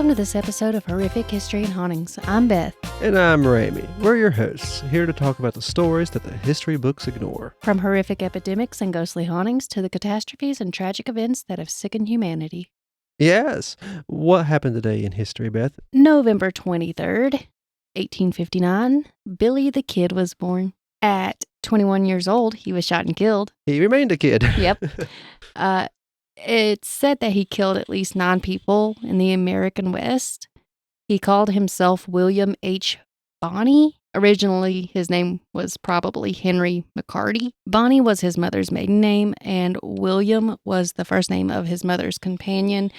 Welcome to this episode of Horrific History and Hauntings. I'm Beth. And I'm Ramy. We're your hosts, here to talk about the stories that the history books ignore. From horrific epidemics and ghostly hauntings to the catastrophes and tragic events that have sickened humanity. Yes. What happened today in history, Beth? November 23rd, 1859, Billy the Kid was born. At 21 years old, he was shot and killed. He remained a kid. Yep. It's said that he killed at least 9 people in the American West. He called himself William H. Bonney. Originally, his name was probably Henry McCarty. Bonnie was his mother's maiden name, and William was the first name of his mother's companion,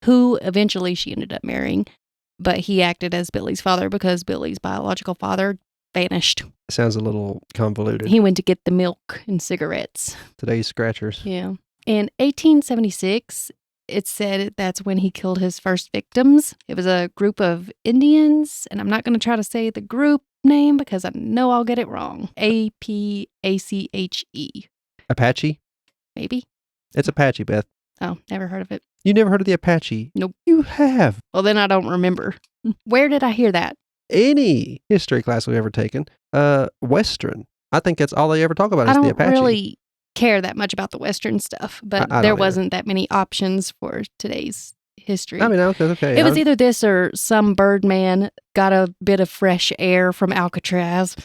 who eventually she ended up marrying. But he acted as Billy's father because Billy's biological father vanished. Sounds a little convoluted. He went to get the milk and cigarettes. Today's scratchers. Yeah. In 1876, it said that's when he killed his first victims. It was a group of Indians, and I'm not going to try to say the group name because I know I'll get it wrong. Apache. Apache? Maybe. It's Apache, Beth. Oh, never heard of it. You never heard of the Apache? Nope. You have. Well, then I don't remember. Where did I hear that? Any history class we've ever taken. Western. I think that's all they ever talk about is the Apache. I don't really care that much about the Western stuff, but there wasn't that many options for today's history. I mean, okay. It was either this or some birdman got a bit of fresh air from Alcatraz.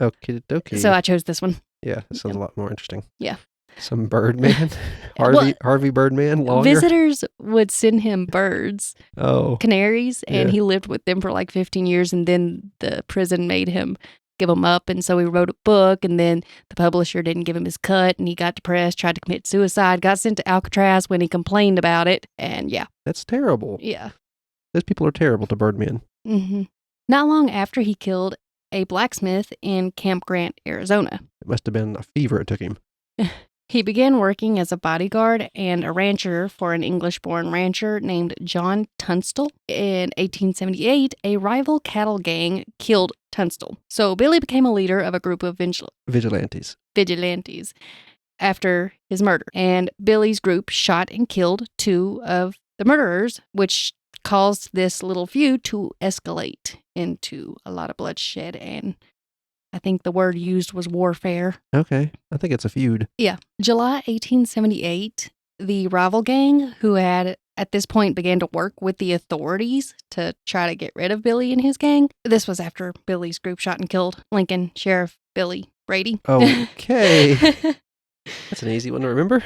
Okay. So I chose this one. Yeah, this sounds a lot more interesting. Yeah. Some birdman. Harvey Birdman, lawyer. Visitors would send him birds, canaries, and he lived with them for like 15 years, and then the prison made him give them up, and so he wrote a book, and then the publisher didn't give him his cut, and he got depressed, tried to commit suicide, got sent to Alcatraz when he complained about it, and yeah. That's terrible. Yeah. Those people are terrible to birdmen. Mm-hmm. Not long after he killed a blacksmith in Camp Grant, Arizona. It must have been a fever it took him. He began working as a bodyguard and a rancher for an English-born rancher named John Tunstall. In 1878, a rival cattle gang killed Tunstall. So Billy became a leader of a group of vigilantes after his murder. And Billy's group shot and killed 2 of the murderers, which caused this little feud to escalate into a lot of bloodshed, and I think the word used was warfare. Okay. I think it's a feud. Yeah. July 1878, the rival gang, who had at this point began to work with the authorities to try to get rid of Billy and his gang. This was after Billy's group shot and killed Lincoln Sheriff Billy Brady. Okay. That's an easy one to remember.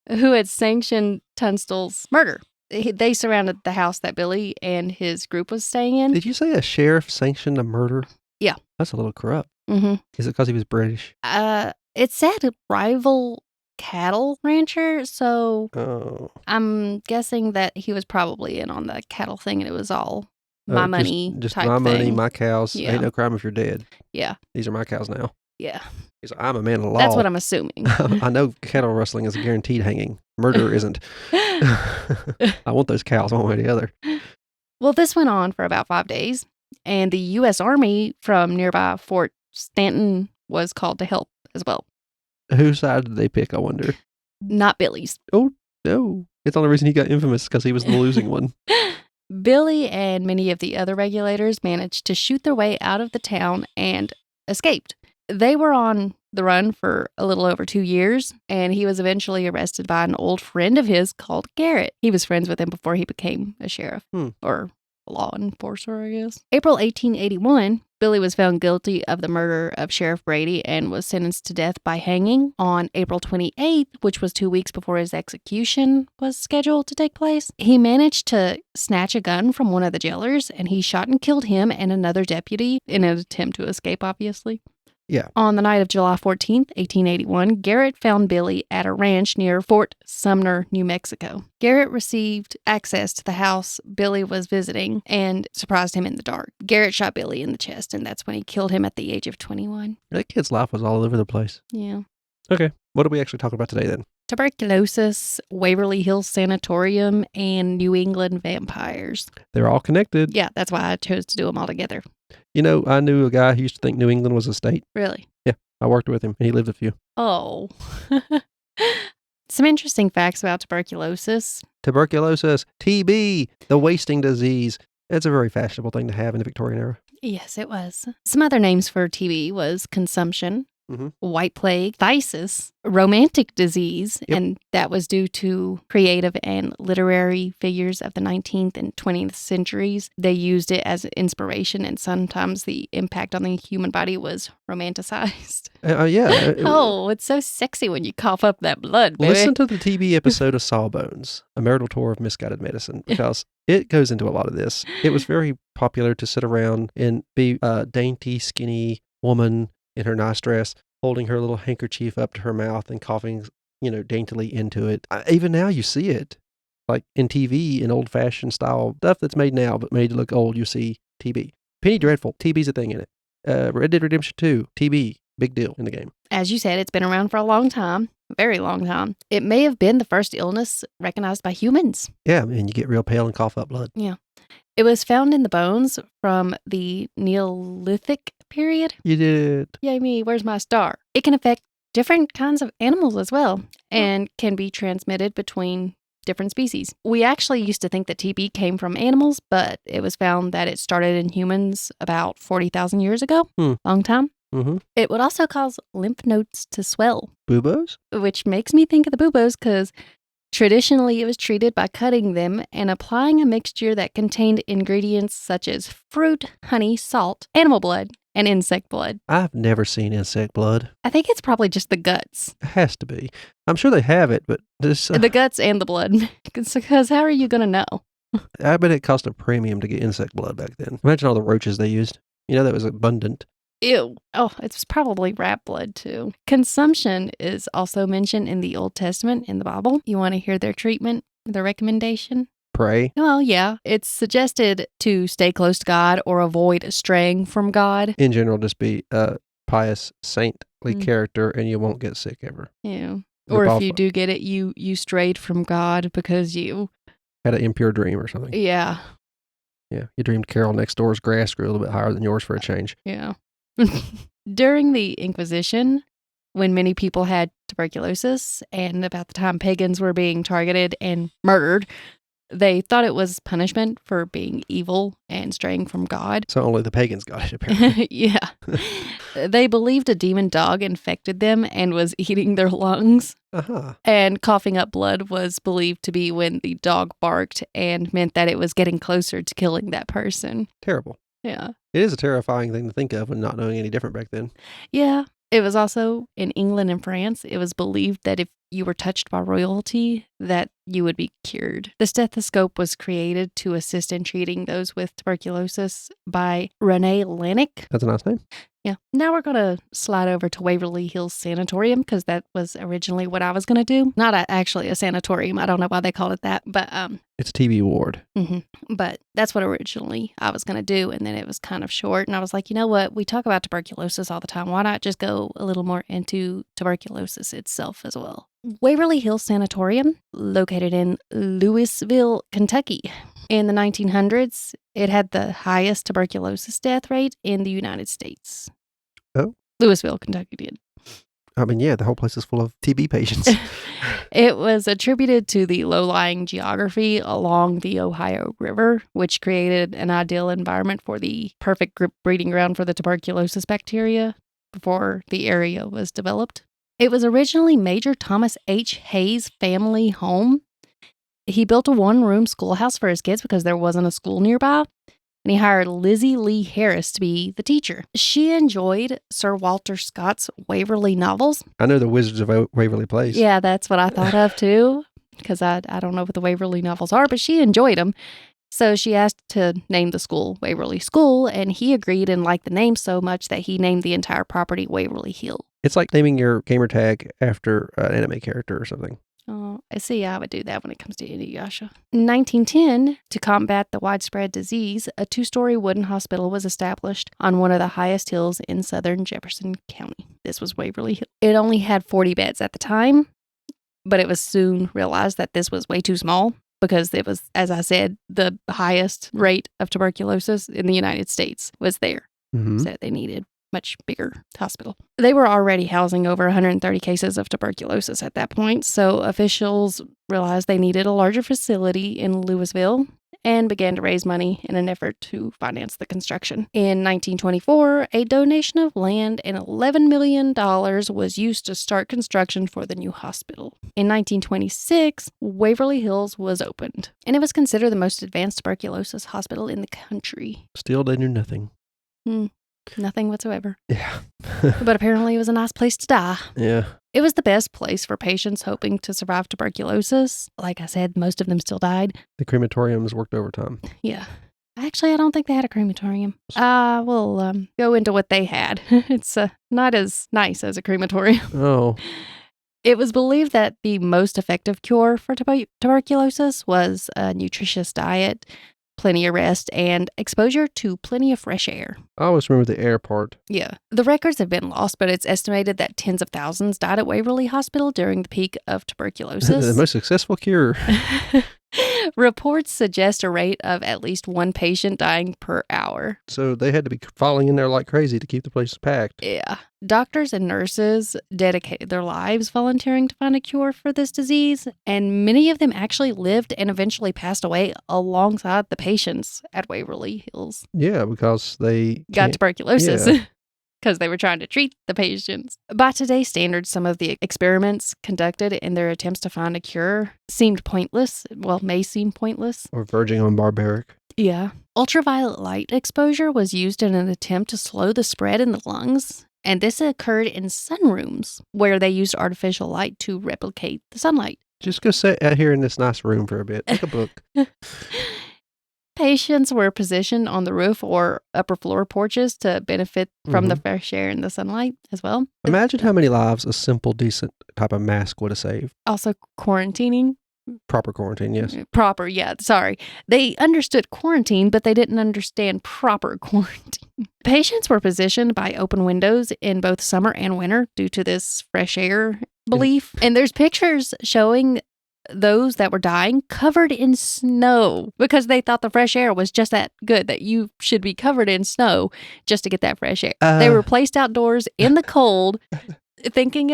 Who had sanctioned Tunstall's murder. They surrounded the house that Billy and his group was staying in. Did you say a sheriff sanctioned a murder? Yeah. That's a little corrupt. Mm-hmm. Is it because he was British? It said rival cattle rancher, so I'm guessing that he was probably in on the cattle thing, and it was all my money just type my thing. money, my cows. Yeah. Ain't no crime if you're dead. Yeah. These are my cows now. Yeah. He's like, I'm a man of the law. That's what I'm assuming. I know cattle rustling is a guaranteed hanging. Murder isn't. I want those cows one way or the other. Well, this went on for about 5 days, and the U.S. Army from nearby Fort Stanton was called to help as well. Whose side did they pick, I wonder? Not Billy's. Oh, no. It's the only reason he got infamous because he was the losing one. Billy and many of the other regulators managed to shoot their way out of the town and escaped. They were on the run for a little over 2 years, and he was eventually arrested by an old friend of his called Garrett. He was friends with him before he became a sheriff, or a law enforcer, I guess. April 1881, Billy was found guilty of the murder of Sheriff Brady and was sentenced to death by hanging on April 28th, which was 2 weeks before his execution was scheduled to take place. He managed to snatch a gun from one of the jailers, and he shot and killed him and another deputy in an attempt to escape, obviously. Yeah. On the night of July 14th, 1881, Garrett found Billy at a ranch near Fort Sumner, New Mexico. Garrett received access to the house Billy was visiting and surprised him in the dark. Garrett shot Billy in the chest, and that's when he killed him at the age of 21. That kid's life was all over the place. Yeah. Okay. What are we actually talking about today then? Tuberculosis, Waverly Hills Sanatorium, and New England vampires. They're all connected. Yeah, that's why I chose to do them all together. You know, I knew a guy who used to think New England was a state. Really? Yeah, I worked with him, and he lived a few. Oh. Some interesting facts about tuberculosis. tuberculosis, TB, the wasting disease. It's a very fashionable thing to have in the Victorian era. Yes, it was. Some other names for TB was consumption, white plague, phthisis, romantic disease, and that was due to creative and literary figures of the 19th and 20th centuries. They used it as inspiration, and sometimes the impact on the human body was romanticized. Yeah. Oh, it's so sexy when you cough up that blood, baby. Listen to the TB episode of Sawbones, A Marital Tour of Misguided Medicine, because it goes into a lot of this. It was very popular to sit around and be a dainty, skinny woman in her nice dress, holding her little handkerchief up to her mouth and coughing, daintily into it. Even now you see it. Like in TV, in old-fashioned style stuff that's made now, but made to look old, you see TB. Penny Dreadful, TB's a thing in it. Red Dead Redemption 2, TB, big deal in the game. As you said, it's been around for a long time, a very long time. It may have been the first illness recognized by humans. Yeah, and you get real pale and cough up blood. Yeah. It was found in the bones from the Neolithic period. You did. Yay me, where's my star? It can affect different kinds of animals as well and can be transmitted between different species. We actually used to think that TB came from animals, but it was found that it started in humans about 40,000 years ago. Long time. Mm-hmm. It would also cause lymph nodes to swell. Buboes? Which makes me think of the buboes because traditionally it was treated by cutting them and applying a mixture that contained ingredients such as fruit, honey, salt, animal blood, and insect blood. I've never seen insect blood. I think it's probably just the guts. It has to be. I'm sure they have it, but this... The guts and the blood. Because how are you going to know? I bet it cost a premium to get insect blood back then. Imagine all the roaches they used. That was abundant. Ew. Oh, it's probably rat blood too. Consumption is also mentioned in the Old Testament in the Bible. You want to hear their treatment, their recommendation? Pray? Well, yeah. It's suggested to stay close to God or avoid straying from God. In general, just be a pious, saintly character and you won't get sick ever. Yeah. Or if you do get it, you strayed from God because you had an impure dream or something. Yeah. Yeah. You dreamed Carol next door's grass grew a little bit higher than yours for a change. Yeah. During the Inquisition, when many people had tuberculosis and about the time pagans were being targeted and murdered, they thought it was punishment for being evil and straying from God. So only the pagans got it, apparently. Yeah. They believed a demon dog infected them and was eating their lungs. Uh-huh. And coughing up blood was believed to be when the dog barked and meant that it was getting closer to killing that person. Terrible. Yeah. It is a terrifying thing to think of when not knowing any different back then. Yeah. It was also in England and France. It was believed that if you were touched by royalty, that you would be cured. The stethoscope was created to assist in treating those with tuberculosis by Renee Lennox. That's a nice name. Yeah. Now we're going to slide over to Waverly Hills Sanatorium because that was originally what I was going to do. Not actually a sanatorium. I don't know why they called it that, but it's a TB ward. Mm-hmm. But that's what originally I was going to do, and then it was kind of short, and I was like, you know what? We talk about tuberculosis all the time. Why not just go a little more into tuberculosis itself as well? Waverly Hills Sanatorium, located in Louisville, Kentucky. In the 1900s, it had the highest tuberculosis death rate in the United States. Oh? Louisville, Kentucky did. I mean, yeah, the whole place is full of TB patients. It was attributed to the low-lying geography along the Ohio River, which created an ideal environment for the perfect breeding ground for the tuberculosis bacteria before the area was developed. It was originally Major Thomas H. Hayes' family home. He built a one-room schoolhouse for his kids because there wasn't a school nearby, and he hired Lizzie Lee Harris to be the teacher. She enjoyed Sir Walter Scott's Waverley novels. I know the Wizards of Waverly Place. Yeah, that's what I thought of too, because I don't know what the Waverley novels are, but she enjoyed them. So she asked to name the school Waverly School, and he agreed and liked the name so much that he named the entire property Waverly Hill. It's like naming your gamer tag after an anime character or something. Oh, I see. I would do that when it comes to Inuyasha. In 1910, to combat the widespread disease, a 2-story wooden hospital was established on one of the highest hills in southern Jefferson County. This was Waverly Hill. It only had 40 beds at the time, but it was soon realized that this was way too small because it was, as I said, the highest rate of tuberculosis in the United States was there. Mm-hmm. So they needed much bigger hospital. They were already housing over 130 cases of tuberculosis at that point, so officials realized they needed a larger facility in Louisville and began to raise money in an effort to finance the construction. In 1924, a donation of land and $11 million was used to start construction for the new hospital. In 1926, Waverly Hills was opened, and it was considered the most advanced tuberculosis hospital in the country. Still, they knew nothing. Nothing whatsoever. Yeah. But apparently it was a nice place to die. Yeah. It was the best place for patients hoping to survive tuberculosis. Like I said, most of them still died. The crematoriums worked overtime. Yeah. Actually, I don't think they had a crematorium. We'll go into what they had. It's not as nice as a crematorium. Oh. It was believed that the most effective cure for tuberculosis was a nutritious diet, plenty of rest, and exposure to plenty of fresh air. I always remember the air part. Yeah. The records have been lost, but it's estimated that tens of thousands died at Waverly Hospital during the peak of tuberculosis. The most successful cure. Reports suggest a rate of at least one patient dying per hour. So they had to be falling in there like crazy to keep the place packed. Yeah. Doctors and nurses dedicated their lives volunteering to find a cure for this disease, and many of them actually lived and eventually passed away alongside the patients at Waverly Hills. Yeah, because they got tuberculosis. Yeah. Because they were trying to treat the patients. By today's standards, some of the experiments conducted in their attempts to find a cure seemed pointless. Well, may seem pointless. Or verging on barbaric. Yeah. Ultraviolet light exposure was used in an attempt to slow the spread in the lungs. And this occurred in sunrooms, where they used artificial light to replicate the sunlight. Just go sit out here in this nice room for a bit. Take a book. Patients were positioned on the roof or upper floor porches to benefit from the fresh air and the sunlight as well. Imagine how many lives a simple, decent type of mask would have saved. Also, quarantining. Proper quarantine, yes. Proper, yeah, sorry. They understood quarantine, but they didn't understand proper quarantine. Patients were positioned by open windows in both summer and winter due to this fresh air belief. And there's pictures showing those that were dying covered in snow because they thought the fresh air was just that good that you should be covered in snow just to get that fresh air. They were placed outdoors in the cold thinking,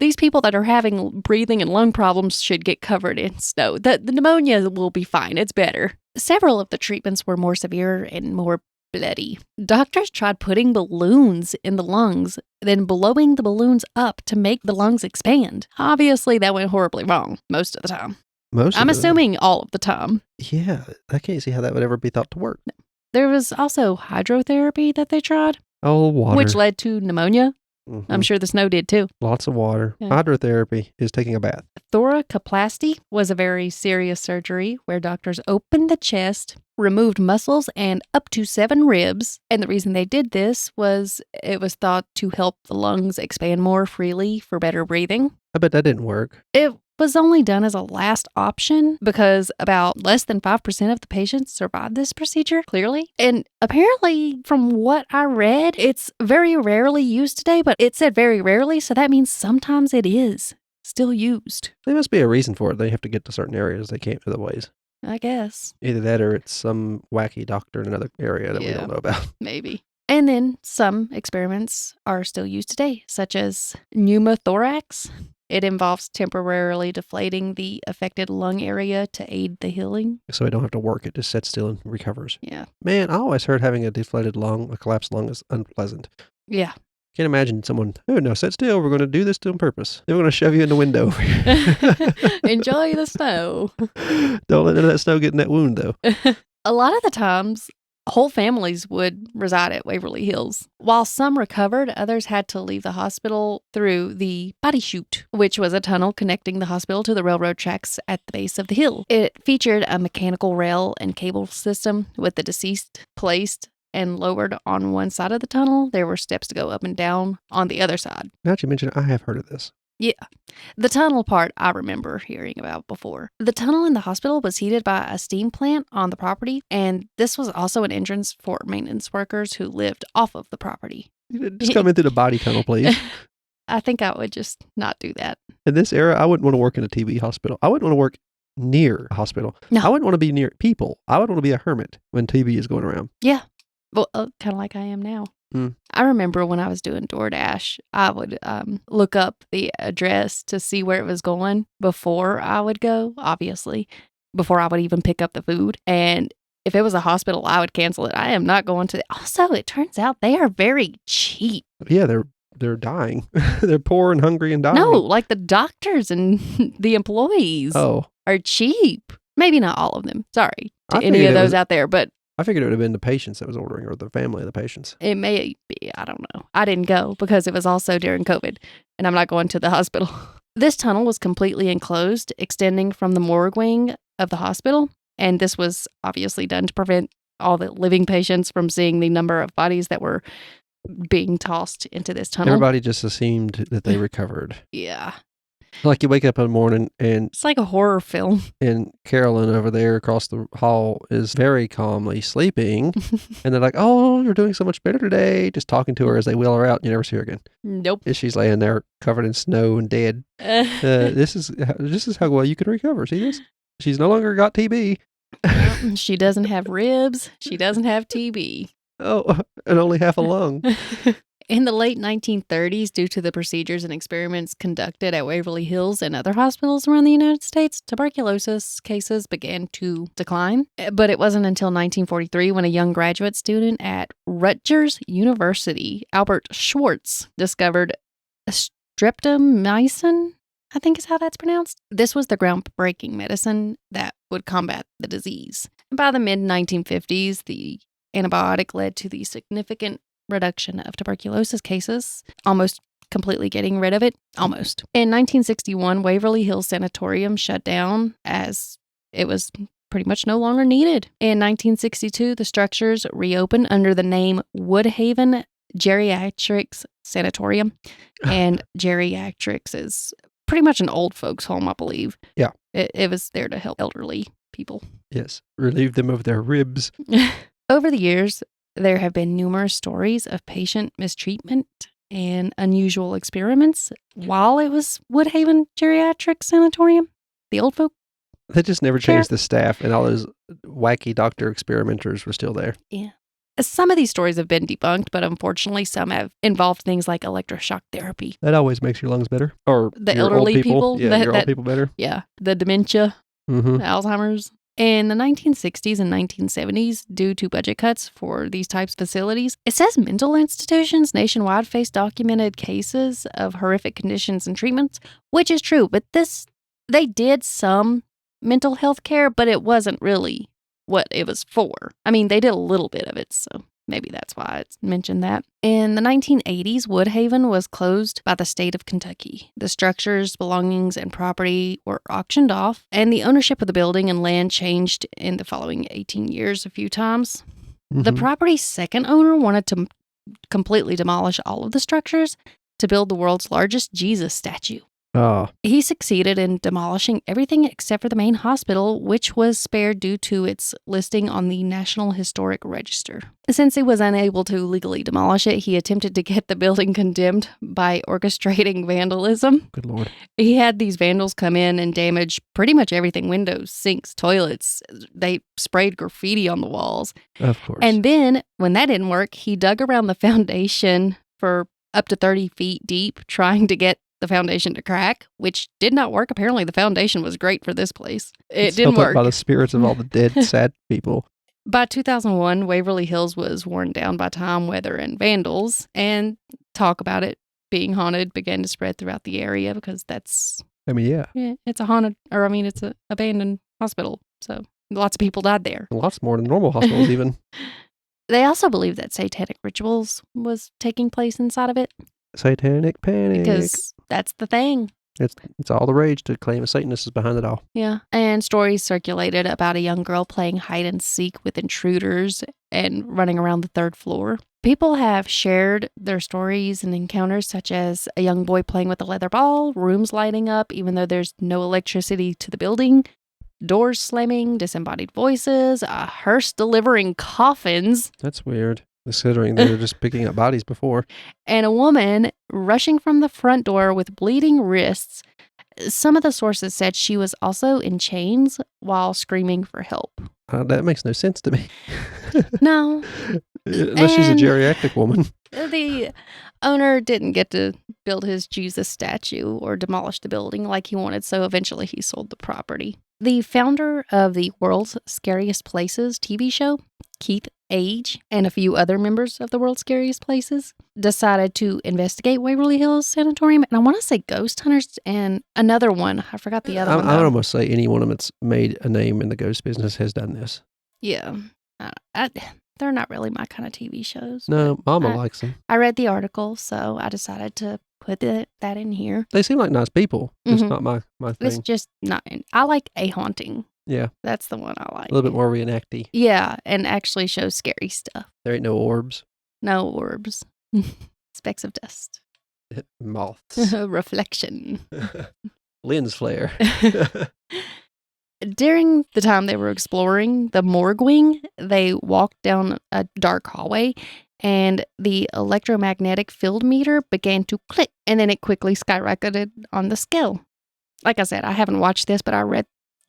these people that are having breathing and lung problems should get covered in snow. The pneumonia will be fine. It's better. Several of the treatments were more severe and more bloody. Doctors tried putting balloons in the lungs, then blowing the balloons up to make the lungs expand. Obviously, that went horribly wrong most of the time. I'm assuming all of the time. Yeah, I can't see how that would ever be thought to work. No. There was also hydrotherapy that they tried. Oh, water. Which led to pneumonia. Mm-hmm. I'm sure the snow did too. Lots of water. Yeah. Hydrotherapy is taking a bath. Thoracoplasty was a very serious surgery where doctors opened the chest, removed muscles and up to 7 ribs. And the reason they did this was it was thought to help the lungs expand more freely for better breathing. I bet that didn't work. It was only done as a last option because about less than 5% of the patients survived this procedure, clearly. And apparently, from what I read, it's very rarely used today, but it said very rarely, so that means sometimes it is still used. There must be a reason for it. They have to get to certain areas they can't other ways. I guess. Either that or it's some wacky doctor in another area that we don't know about. Maybe. And then some experiments are still used today, such as pneumothorax. It involves temporarily deflating the affected lung area to aid the healing. So they don't have to work. It just sits still and recovers. Yeah. Man, I always heard having a deflated lung, a collapsed lung is unpleasant. Yeah. Can't imagine someone, no, sit still. We're going to do this on purpose. Then we're going to shove you in the window. Enjoy the snow. Don't let none of that snow get in that wound, though. A lot of the times, whole families would reside at Waverly Hills. While some recovered, others had to leave the hospital through the body chute, which was a tunnel connecting the hospital to the railroad tracks at the base of the hill. It featured a mechanical rail and cable system with the deceased placed and lowered on one side of the tunnel. There were steps to go up and down on the other side. Now that you mention it, I have heard of this. Yeah. The tunnel part I remember hearing about before. The tunnel in the hospital was heated by a steam plant on the property, and this was also an entrance for maintenance workers who lived off of the property. Just come in through the body tunnel, please. I think I would just not do that. In this era, I wouldn't want to work in a TB hospital. I wouldn't want to work near a hospital. No. I wouldn't want to be near people. I would want to be a hermit when TB is going around. Yeah. Well, kind of like I am now. Mm. I remember when I was doing DoorDash, I would look up the address to see where it was going before I would go, obviously, before I would even pick up the food. And if it was a hospital, I would cancel it. I am not going to. Also, it turns out they are very cheap. Yeah, they're dying. They're poor and hungry and dying. No, like the doctors and the employees are cheap. Maybe not all of them. Sorry to any of those out there, but I figured it would have been the patients that was ordering or the family of the patients. It may be. I don't know. I didn't go because it was also during COVID, and I'm not going to the hospital. This tunnel was completely enclosed, extending from the morgue wing of the hospital, and this was obviously done to prevent all the living patients from seeing the number of bodies that were being tossed into this tunnel. Everybody just assumed that they recovered. Yeah. Like you wake up in the morning and... It's like a horror film. And Carolyn over there across the hall is very calmly sleeping. And they're like, oh, you're doing so much better today. Just talking to her as they wheel her out. And you never see her again. Nope. And she's laying there covered in snow and dead. This is how well you can recover. See this? She's no longer got TB. She doesn't have ribs. She doesn't have TB. Oh, and only half a lung. In the late 1930s, due to the procedures and experiments conducted at Waverly Hills and other hospitals around the United States, tuberculosis cases began to decline. But it wasn't until 1943 when a young graduate student at Rutgers University, Albert Schwartz, discovered streptomycin, I think is how that's pronounced. This was the groundbreaking medicine that would combat the disease. And by the mid-1950s, the antibiotic led to the significant reduction of tuberculosis cases, almost completely getting rid of it, almost. In 1961, Waverly Hills Sanatorium shut down as it was pretty much no longer needed. In 1962, the structures reopened under the name Woodhaven Geriatrics Sanatorium, and geriatrics is pretty much an old folks home, I believe. Yeah. It was there to help elderly people. Yes, relieve them of their ribs. Over the years, there have been numerous stories of patient mistreatment and unusual experiments while it was Woodhaven Geriatric Sanatorium. The old folk. They just never changed the staff, and all those wacky doctor experimenters were still there. Yeah. Some of these stories have been debunked, but unfortunately some have involved things like electroshock therapy. That always makes your lungs better. Or the your elderly old people. Yeah, your old people better. Yeah. The dementia, the Alzheimer's. In the 1960s and 1970s, due to budget cuts for these types of facilities, it says mental institutions nationwide face documented cases of horrific conditions and treatments, which is true. But they did some mental health care, but it wasn't really what it was for. I mean, they did a little bit of it, so maybe that's why it's mentioned that. In the 1980s, Woodhaven was closed by the state of Kentucky. The structures, belongings, and property were auctioned off, and the ownership of the building and land changed in the following 18 years a few times. The property's second owner wanted to completely demolish all of the structures to build the world's largest Jesus statue. Oh. He succeeded in demolishing everything except for the main hospital, which was spared due to its listing on the National Historic Register. Since he was unable to legally demolish it, he attempted to get the building condemned by orchestrating vandalism. Good Lord. He had these vandals come in and damage pretty much everything: windows, sinks, toilets. They sprayed graffiti on the walls. Of course. And then, when that didn't work, he dug around the foundation for up to 30 feet deep, trying to get the foundation to crack, which did not work. Apparently, the foundation was great for this place. It didn't work. By the spirits of all the dead, sad people. By 2001, Waverly Hills was worn down by time, weather, and vandals, and talk about it being haunted began to spread throughout the area because that's... I mean, yeah. It's a haunted, it's an abandoned hospital, so lots of people died there. Lots more than normal hospitals, even. They also believe that satanic rituals was taking place inside of it. Satanic panic. Because that's the thing. It's all the rage to claim a Satanist is behind it all. Yeah. And stories circulated about a young girl playing hide and seek with intruders and running around the third floor. People have shared their stories and encounters, such as a young boy playing with a leather ball, rooms lighting up even though there's no electricity to the building, doors slamming, disembodied voices, a hearse delivering coffins. That's weird, considering they were just picking up bodies before. And a woman rushing from the front door with bleeding wrists. Some of the sources said she was also in chains while screaming for help. That makes no sense to me. No. Unless she's a And- geriatric woman. The owner didn't get to build his Jesus statue or demolish the building like he wanted, so eventually he sold the property. The founder of the World's Scariest Places TV show, Keith Age, and a few other members of the World's Scariest Places decided to investigate Waverly Hills Sanatorium, and I want to say Ghost Hunters and another one. I forgot the other one. I would though. almost say anyone that's made a name in the ghost business has done this. Yeah. They're not really my kind of TV shows. No, but Mama likes them. I read the article, so I decided to put that in here. They seem like nice people. It's Mhm. not my thing. It's just not. I like A Haunting. Yeah. That's the one I like. A little bit more reenacty. Yeah, and actually shows scary stuff. There ain't no orbs. No orbs. Specks of dust. Moths. Reflection. Lens flare. During the time they were exploring the morgue wing, they walked down a dark hallway and the electromagnetic field meter began to click, and then it quickly skyrocketed on the scale. Like I said, I haven't watched this, but I read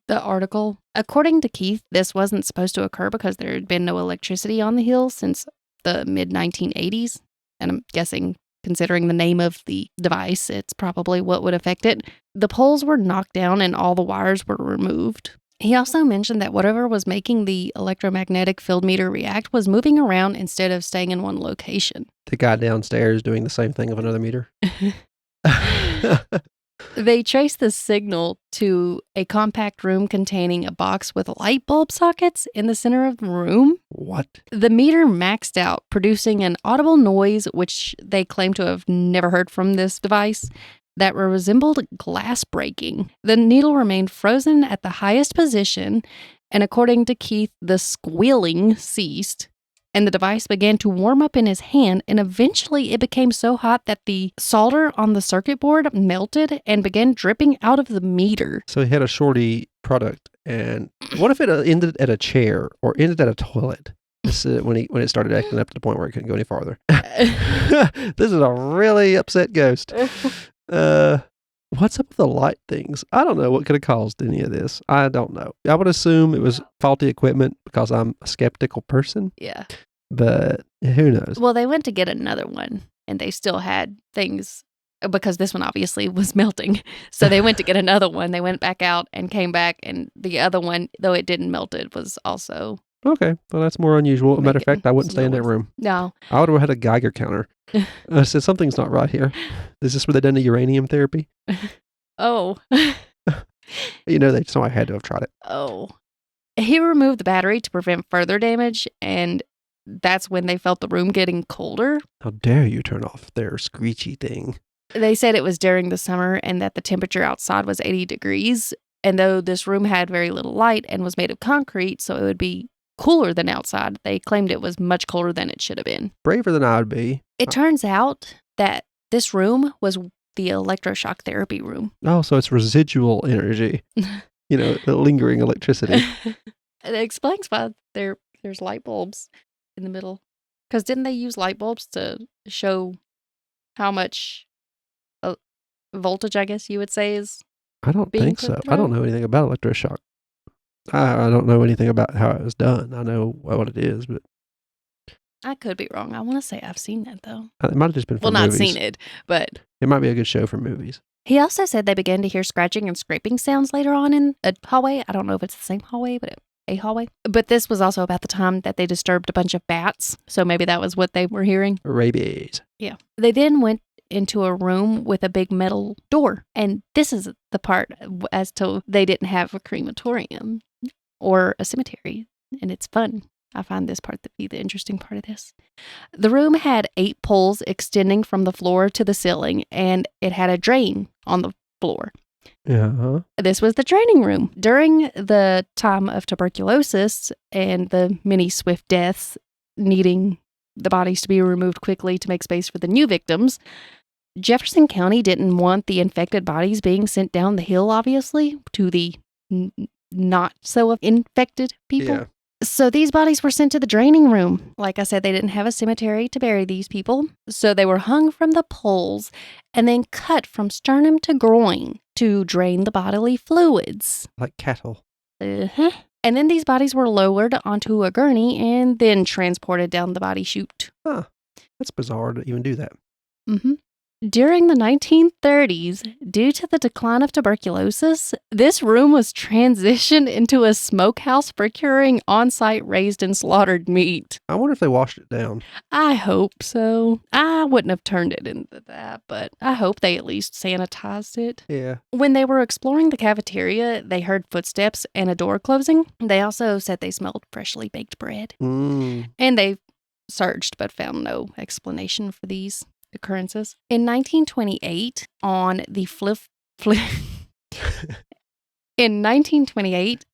the article. According to Keith, this wasn't supposed to occur because there had been no electricity on the hill since the mid-1980s, and I'm guessing, considering the name of the device, it's probably what would affect it. The poles were knocked down and all the wires were removed. He also mentioned that whatever was making the electromagnetic field meter react was moving around instead of staying in one location. The guy downstairs doing the same thing of another meter. They traced the signal to a compact room containing a box with light bulb sockets in the center of the room. What? The meter maxed out, producing an audible noise, which they claim to have never heard from this device, that resembled glass breaking. The needle remained frozen at the highest position, and according to Keith, the squealing ceased, and the device began to warm up in his hand, and eventually it became so hot that the solder on the circuit board melted and began dripping out of the meter. So he had a shorty product, and what if it ended at a chair or ended at a toilet? This is when it started acting up to the point where it couldn't go any farther. This is a really upset ghost. What's up with the light things? I don't know what could have caused any of this. I don't know. I would assume it was faulty equipment because I'm a skeptical person, Yeah. but who knows? Well, they went to get another one, and they still had things because this one obviously was melting. So they went to get another one. They went back out and came back, and the other one, though it didn't melt, it was also Okay, well that's more unusual. As a matter of Making fact, I wouldn't some stay in that noise. room. no. I would have had a Geiger counter. I said something's not right here. Is this where they done the uranium therapy? Oh. You know, so I had to have tried it. Oh. He removed the battery to prevent further damage, and that's when they felt the room getting colder. How dare you turn off their screechy thing? They said it was during the summer and that the temperature outside was 80 degrees. And though this room had very little light and was made of concrete, so it would be cooler than outside, they claimed it was much colder than it should have been. Braver than I would be. It turns out that this room was the electroshock therapy room. Oh, so it's residual energy. You know, the lingering electricity. It explains why there's light bulbs in the middle. Because didn't they use light bulbs to show how much voltage, I guess you would say, is? I don't Being think put so. I don't through? know anything about electroshock. I don't know anything about how it was done. I know what it is, but I could be wrong. I want to say I've seen that, though. it might have just been for Well, not movies. seen it, but... It might be a good show for movies. He also said they began to hear scratching and scraping sounds later on in a hallway. I don't know if it's the same hallway, but a hallway. But this was also about the time that they disturbed a bunch of bats, so maybe that was what they were hearing. Rabies. Yeah. They then went into a room with a big metal door. And this is the part as to they didn't have a crematorium or a cemetery. And it's fun. I find this part to be the interesting part of this. The room had 8 poles extending from the floor to the ceiling, and it had a drain on the floor. Yeah. This was the draining room. During the time of tuberculosis and the many swift deaths needing the bodies to be removed quickly to make space for the new victims, Jefferson County didn't want the infected bodies being sent down the hill, obviously, to the not so infected people. Yeah. So these bodies were sent to the draining room. Like I said, they didn't have a cemetery to bury these people. So they were hung from the poles and then cut from sternum to groin to drain the bodily fluids. Like cattle. Uh-huh. And then these bodies were lowered onto a gurney and then transported down the body chute. Huh. That's bizarre to even do that. Mm-hmm. During the 1930s, due to the decline of tuberculosis, this room was transitioned into a smokehouse for curing on-site raised and slaughtered meat. I wonder if they washed it down. I hope so. I wouldn't have turned it into that, but I hope they at least sanitized it. Yeah. When they were exploring the cafeteria, they heard footsteps and a door closing. They also said they smelled freshly baked bread. Mm. And they searched but found no explanation for these occurrences. In 1928, on the in 1928,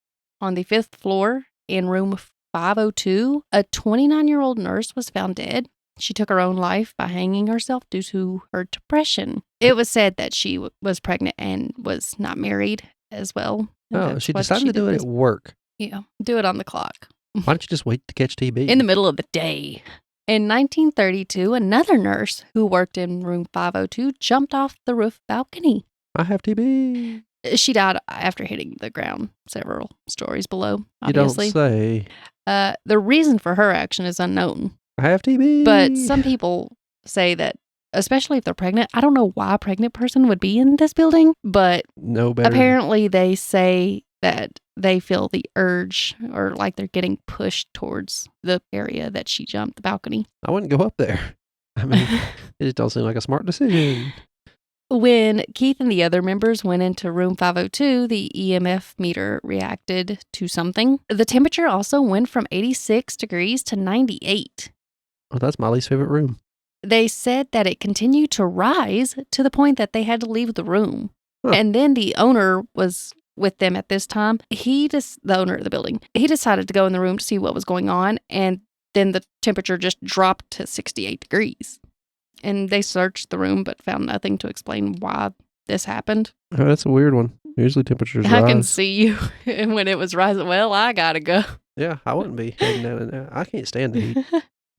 on the 5th floor in room 502, a 29-year-old nurse was found dead. She took her own life by hanging herself due to her depression. It was said that she was pregnant and was not married as well. Oh, she decided to do it at work. Yeah, do it on the clock. Why don't you just wait to catch TB? In the middle of the day. In 1932, another nurse who worked in room 502 jumped off the roof balcony. I have TB. She died after hitting the ground several stories below, obviously. You don't say. The reason for her action is unknown. I have TB. But some people say that, especially if they're pregnant, I don't know why a pregnant person would be in this building, but no better. Apparently they say that they feel the urge or like they're getting pushed towards the area that she jumped, the balcony. I wouldn't go up there. I mean, it just don't seem like a smart decision. When Keith and the other members went into room 502, the EMF meter reacted to something. The temperature also went from 86 degrees to 98. Well, that's my least favorite room. They said that it continued to rise to the point that they had to leave the room. Huh. And then the owner was with them at this time. The owner of the building, he decided to go in the room to see what was going on. And then the temperature just dropped to 68 degrees. And they searched the room but found nothing to explain why this happened. Oh, that's a weird one. Usually temperatures rise. I can see you. And when it was rising, well, I gotta go. Yeah, I wouldn't be heading down in there. I can't stand the heat.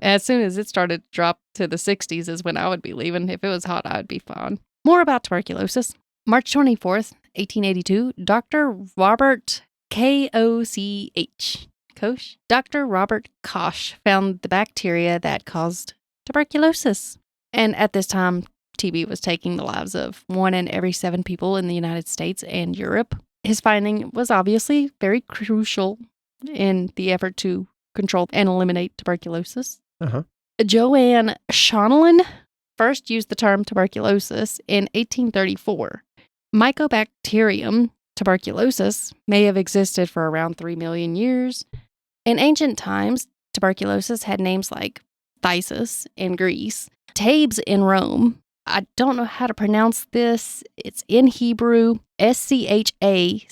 As soon as it started to drop to the 60s is when I would be leaving. If it was hot, I'd be fine. More about tuberculosis. March 24th, 1882, Dr. Robert Dr. Robert Koch found the bacteria that caused tuberculosis. And at this time, TB was taking the lives of 1 in every 7 people in the United States and Europe. His finding was obviously very crucial in the effort to control and eliminate tuberculosis. Joanne Schonelin first used the term tuberculosis in 1834. Mycobacterium tuberculosis may have existed for around 3 million years. In ancient times, tuberculosis had names like phthisis in Greece, Tabes in Rome. I don't know how to pronounce this. It's in Hebrew, Schacheppheta.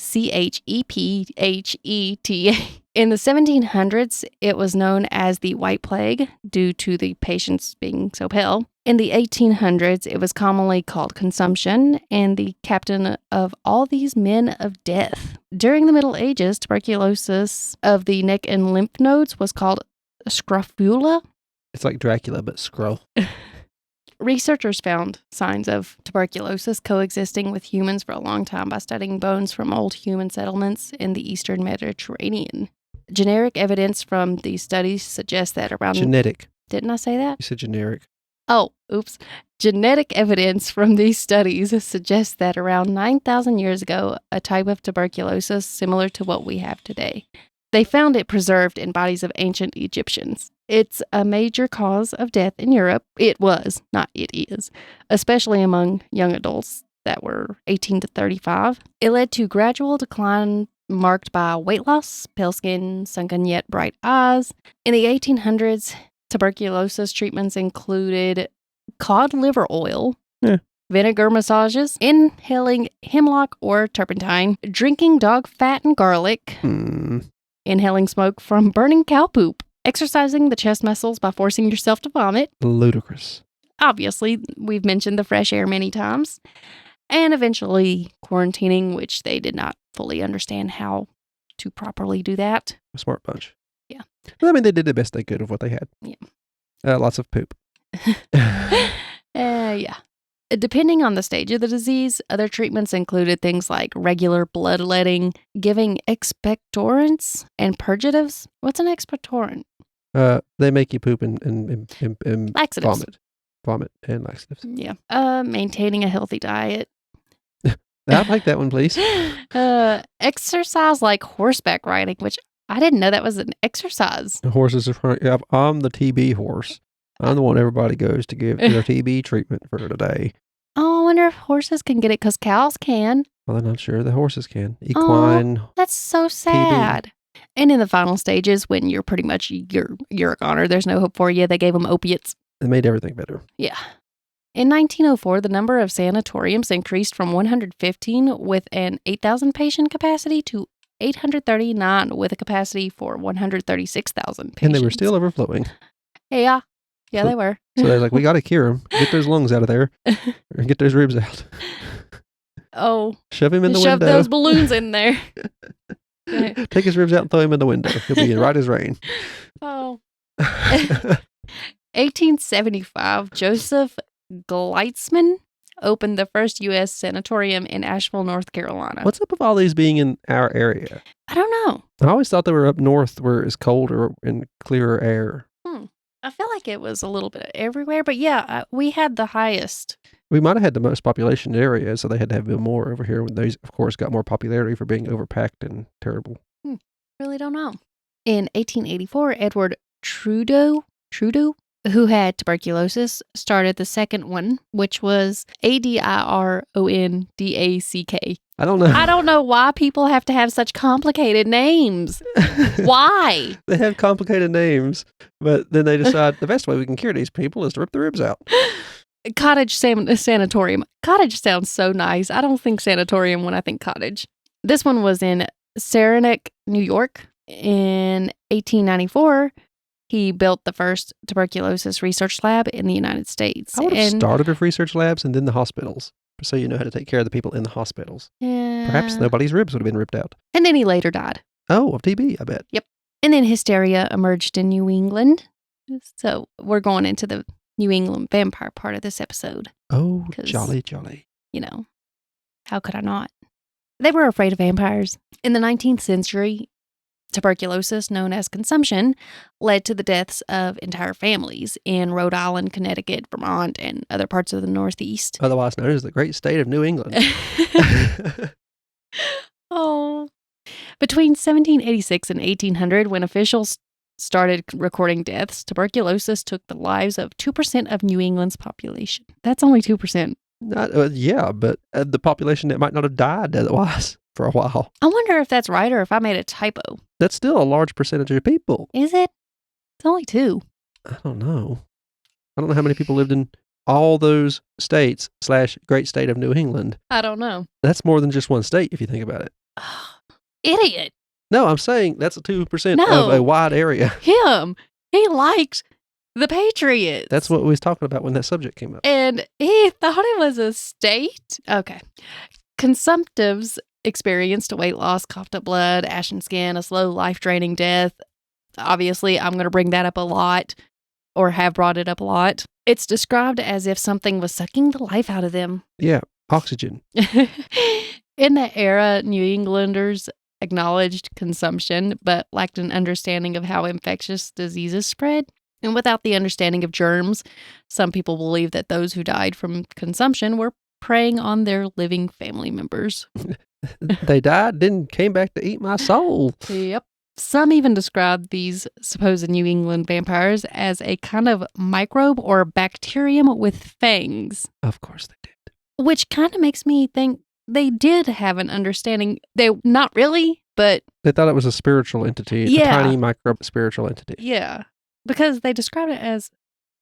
In the 1700s, it was known as the White Plague due to the patients being so pale. In the 1800s, it was commonly called consumption and the captain of all these men of death. During the Middle Ages, tuberculosis of the neck and lymph nodes was called scrofula. It's like Dracula, but scroll. Researchers found signs of tuberculosis coexisting with humans for a long time by studying bones from old human settlements in the eastern Mediterranean. Generic evidence from these studies suggests that around... Genetic. Didn't I say that? You said generic. Oh, oops. Genetic evidence from these studies suggests that around 9,000 years ago, a type of tuberculosis similar to what we have today. They found it preserved in bodies of ancient Egyptians. It's a major cause of death in Europe. It was, not it is, especially among young adults that were 18 to 35. It led to gradual decline marked by weight loss, pale skin, sunken yet bright eyes. In the 1800s, tuberculosis treatments included cod liver oil, vinegar massages, inhaling hemlock or turpentine, drinking dog fat and garlic, inhaling smoke from burning cow poop, exercising the chest muscles by forcing yourself to vomit. Ludicrous. Obviously, we've mentioned the fresh air many times. And eventually quarantining, which they did not fully understand how to properly do that. A smart bunch. Yeah. Well, I mean, they did the best they could of what they had. Yeah. Lots of poop. Yeah. Depending on the stage of the disease, other treatments included things like regular bloodletting, giving expectorants, and purgatives. What's an expectorant? They make you poop and Laxatives. Vomit and laxatives. Yeah. Maintaining a healthy diet. I'd like that one, please. Exercise like horseback riding, which I didn't know that was an exercise. The horses are front. Yeah, I'm the TB horse. I'm the one everybody goes to give their TB treatment for today. Oh, I wonder if horses can get it because cows can. Well, I'm not sure the horses can. Equine. Oh, that's so sad. And in the final stages, when you're pretty much you're a goner, there's no hope for you, they gave them opiates. It made everything better. Yeah. In 1904, the number of sanatoriums increased from 115 with an 8,000 patient capacity to 839 with a capacity for 136,000 patients. And they were still overflowing. Yeah. Yeah, they were. So they're like, we got to cure him. Get those lungs out of there. Or get those ribs out. Oh. Shove him in the Shove window. those balloons in there. Take his ribs out and throw him in the window. He'll be right as rain. Oh. 1875, Joseph Gleitzman opened the first U.S. sanatorium in Asheville, North Carolina. What's up with all these being in our area? I don't know. I always thought they were up north where it's colder and clearer air. I feel like it was a little bit everywhere, but yeah, we had the highest. We might have had the most population area, so they had to have more over here. These, of course, got more popularity for being overpacked and terrible. Really don't know. In 1884, Edward Trudeau, who had tuberculosis, started the second one, which was ADIRONDACK. I don't know. I don't know why people have to have such complicated names. Why? They have complicated names, but then they decide the best way we can cure these people is to rip the ribs out. Cottage Sanatorium. Cottage sounds so nice. I don't think sanatorium when I think cottage. This one was in Saranac, New York. In 1894, he built the first tuberculosis research lab in the United States. I would have started with research labs and then the hospitals, so you know how to take care of the people in the hospitals. Yeah. Perhaps nobody's ribs would have been ripped out. And then he later died. Oh, of TB, I bet. Yep. And then hysteria emerged in New England. So we're going into the New England vampire part of this episode. Oh, jolly. You know, how could I not? They were afraid of vampires. In the 19th century, tuberculosis, known as consumption, led to the deaths of entire families in Rhode Island, Connecticut, Vermont, and other parts of the Northeast. Otherwise known as the great state of New England. Oh. Between 1786 and 1800, when officials started recording deaths, tuberculosis took the lives of 2% of New England's population. That's only 2%. Yeah, but the population that might not have died otherwise for a while. I wonder if that's right or if I made a typo. That's still a large percentage of people. Is it? It's only 2. I don't know. I don't know how many people lived in all those states / great state of New England. I don't know. That's more than just one state if you think about it. Idiot. No, I'm saying that's 2% of a wide area. Him. He liked the Patriots. That's what we was talking about when that subject came up. And he thought it was a state. Okay. Consumptives experienced weight loss, coughed up blood, ashen skin, a slow life-draining death. Obviously, I'm going to bring that up a lot, or have brought it up a lot. It's described as if something was sucking the life out of them. Yeah, oxygen. In that era, New Englanders acknowledged consumption, but lacked an understanding of how infectious diseases spread. And without the understanding of germs, some people believe that those who died from consumption were preying on their living family members. They died, then came back to eat my soul. Yep. Some even describe these supposed New England vampires as a kind of microbe or bacterium with fangs. Of course they did. Which kind of makes me think they did have an understanding. They not really, but they thought it was a spiritual entity, a tiny microbe spiritual entity. Yeah, because they described it as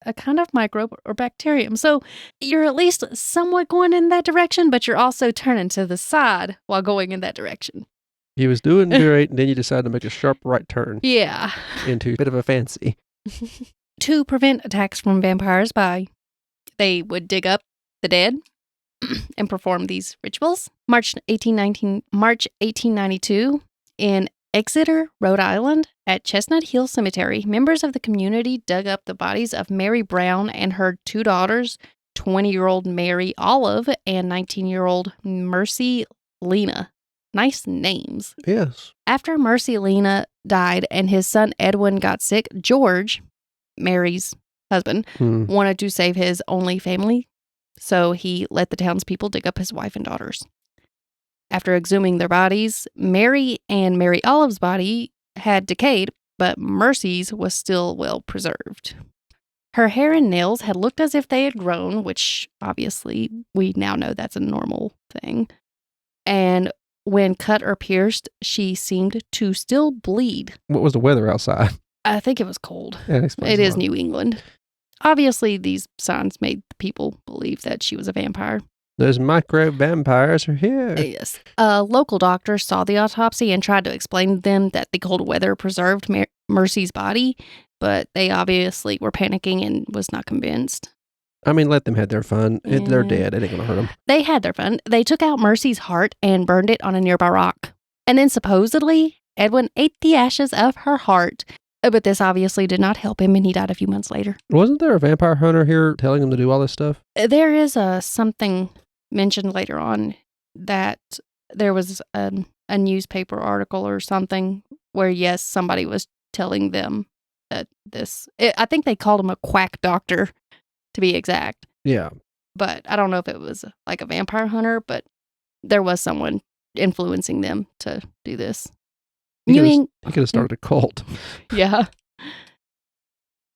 a kind of microbe or bacterium. So you're at least somewhat going in that direction, but you're also turning to the side while going in that direction. He was doing great, and then you decided to make a sharp right turn. Yeah. Into a bit of a fancy. To prevent attacks from vampires they would dig up the dead and perform these rituals. March 1892, in Exeter, Rhode Island, at Chestnut Hill Cemetery, members of the community dug up the bodies of Mary Brown and her 2 daughters, 20-year-old Mary Olive and 19-year-old Mercy Lena. Nice names. Yes. After Mercy Lena died and his son Edwin got sick, George, Mary's husband, wanted to save his only family, so he let the townspeople dig up his wife and daughters. After exhuming their bodies, Mary and Mary Olive's body had decayed, but Mercy's was still well preserved. Her hair and nails had looked as if they had grown, which obviously we now know that's a normal thing. And when cut or pierced, she seemed to still bleed. What was the weather outside? I think it was cold. Yeah, it is New England. Obviously, these signs made the people believe that she was a vampire. Those micro vampires are here. Yes. A local doctor saw the autopsy and tried to explain to them that the cold weather preserved Mercy's body, but they obviously were panicking and was not convinced. I mean, let them have their fun. They're dead. It ain't going to hurt them. They had their fun. They took out Mercy's heart and burned it on a nearby rock. And then supposedly, Edwin ate the ashes of her heart. But this obviously did not help him, and he died a few months later. Wasn't there a vampire hunter here telling them to do all this stuff? There is something mentioned later on that there was a newspaper article or something where, yes, somebody was telling them that I think they called him a quack doctor, to be exact. Yeah. But I don't know if it was like a vampire hunter, but there was someone influencing them to do this. He could have started a cult. Yeah.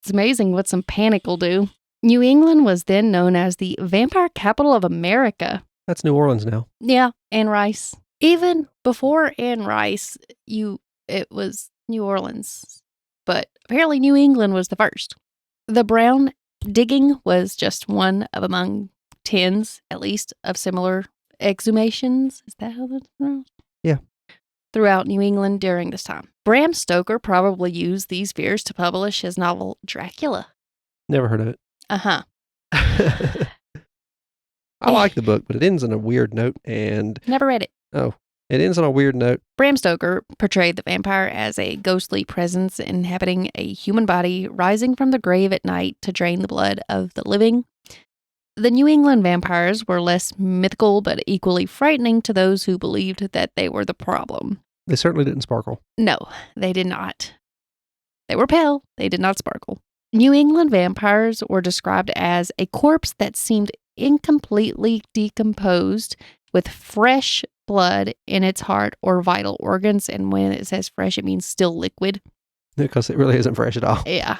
It's amazing what some panic will do. New England was then known as the vampire capital of America. That's New Orleans now. Yeah, Anne Rice. Even before Anne Rice, it was New Orleans. But apparently New England was the first. The brown digging was just one of among tens, at least, of similar exhumations. Is that how that's pronounced? Yeah. Throughout New England during this time. Bram Stoker probably used these fears to publish his novel Dracula. Never heard of it. Uh-huh. I like the book, but it ends on a weird note and... Never read it. Oh, it ends on a weird note. Bram Stoker portrayed the vampire as a ghostly presence inhabiting a human body, rising from the grave at night to drain the blood of the living. The New England vampires were less mythical but equally frightening to those who believed that they were the problem. They certainly didn't sparkle. No, they did not. They were pale. They did not sparkle. New England vampires were described as a corpse that seemed incompletely decomposed with fresh blood in its heart or vital organs. And when it says fresh, it means still liquid. Because it really isn't fresh at all. Yeah.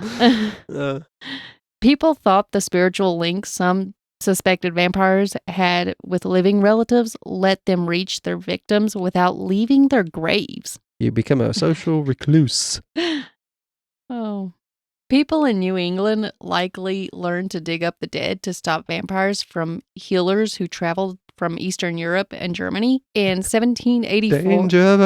People thought the spiritual link some suspected vampires had with living relatives let them reach their victims without leaving their graves. You become a social recluse. Oh. People in New England likely learned to dig up the dead to stop vampires from healers who traveled from Eastern Europe and Germany in 1784. Danger.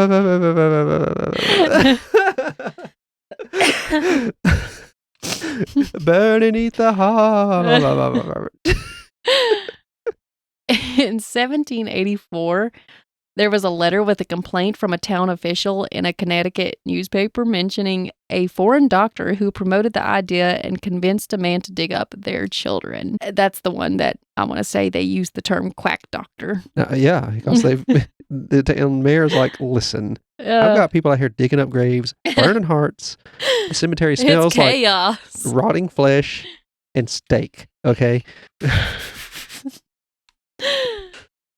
Burn beneath the heart. In 1784, there was a letter with a complaint from a town official in a Connecticut newspaper mentioning a foreign doctor who promoted the idea and convinced a man to dig up their children. That's the one that I want to say they used the term quack doctor. Yeah, because the town mayor's like, listen, I've got people out here digging up graves, burning hearts. The cemetery smells like rotting flesh and steak. Okay.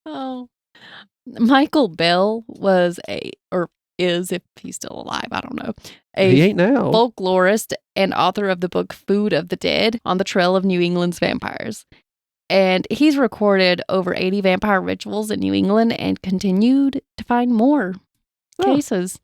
Oh. Michael Bell is, if he's still alive, I don't know, he ain't now, folklorist and author of the book Food of the Dead on the Trail of New England's Vampires. And he's recorded over 80 vampire rituals in New England and continued to find more cases.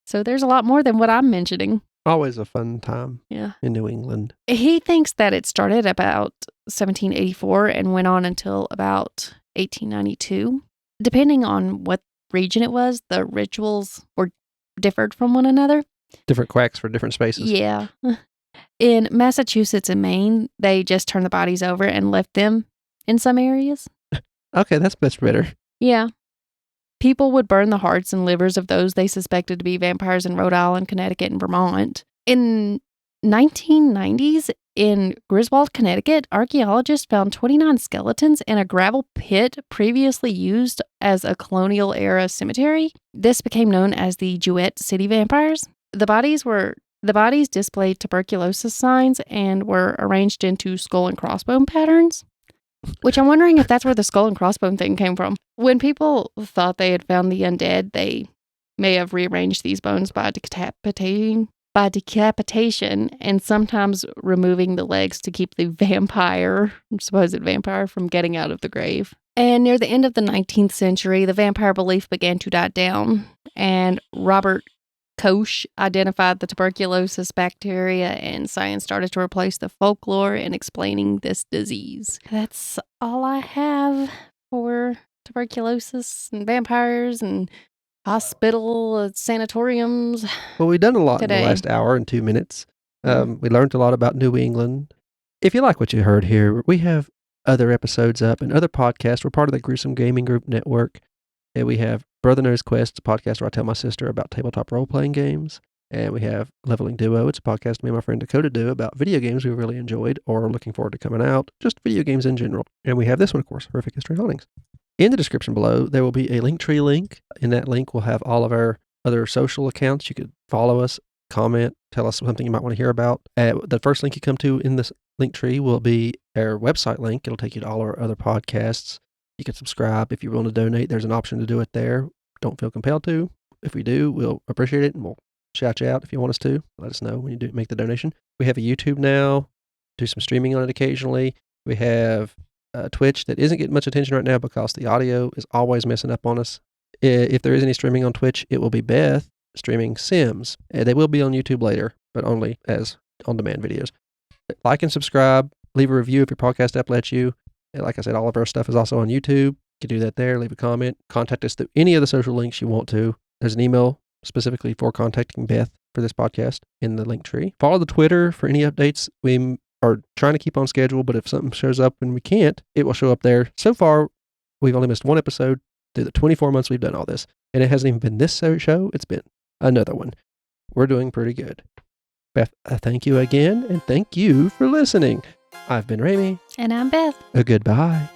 So there's a lot more than what I'm mentioning. Always a fun time in New England. He thinks that it started about 1784 and went on until about 1892. Depending on what region it was, the rituals were differed from one another. Different quacks for different spaces. Yeah. In Massachusetts and Maine, they just turned the bodies over and left them in some areas. Okay, that's much better. Yeah. People would burn the hearts and livers of those they suspected to be vampires in Rhode Island, Connecticut, and Vermont. In 1990s, In Griswold, Connecticut, archaeologists found 29 skeletons in a gravel pit previously used as a colonial era cemetery. This became known as the Jewett City Vampires. The bodies displayed tuberculosis signs and were arranged into skull and crossbone patterns, which I'm wondering if that's where the skull and crossbone thing came from. When people thought they had found the undead, they may have rearranged these bones by decapitation and sometimes removing the legs to keep the supposed vampire, from getting out of the grave. And near the end of the 19th century, the vampire belief began to die down, and Robert Koch identified the tuberculosis bacteria, and science started to replace the folklore in explaining this disease. That's all I have for tuberculosis and vampires and hospital sanatoriums. Well, we've done a lot today. in the last hour and 2 minutes. We learned a lot about New England. If you like what you heard here, we have other episodes up and other podcasts. We're part of the Gruesome Gaming Group network. And we have Brother Knows Quest, a podcast where I tell my sister about tabletop role-playing games. And we have Leveling Duo. It's a podcast me and my friend Dakota do about video games we really enjoyed or are looking forward to coming out, just video games in general. And we have this one, of course, Horrific History Hauntings. In the description below, there will be a Linktree link. In that link, we'll have all of our other social accounts. You could follow us, comment, tell us something you might want to hear about. The first link you come to in this Linktree will be our website link. It'll take you to all our other podcasts. You can subscribe. If you want to donate, there's an option to do it there. Don't feel compelled to. If we do, we'll appreciate it, and we'll shout you out if you want us to. Let us know when you do make the donation. We have a YouTube now. Do some streaming on it occasionally. We have Twitch that isn't getting much attention right now because the audio is always messing up on us. If there is any streaming on Twitch, it will be Beth streaming Sims. They will be on YouTube later, but only as on-demand videos. Like and subscribe. Leave a review if your podcast app lets you. Like I said, all of our stuff is also on YouTube. You can do that there. Leave a comment. Contact us through any of the social links you want to. There's an email specifically for contacting Beth for this podcast in the link tree. Follow the Twitter for any updates. We are trying to keep on schedule, but if something shows up and we can't, it will show up there. So far, we've only missed one episode through the 24 months we've done all this. And it hasn't even been this show. It's been another one. We're doing pretty good. Beth, thank you again, and thank you for listening. I've been Ramey. And I'm Beth. Goodbye.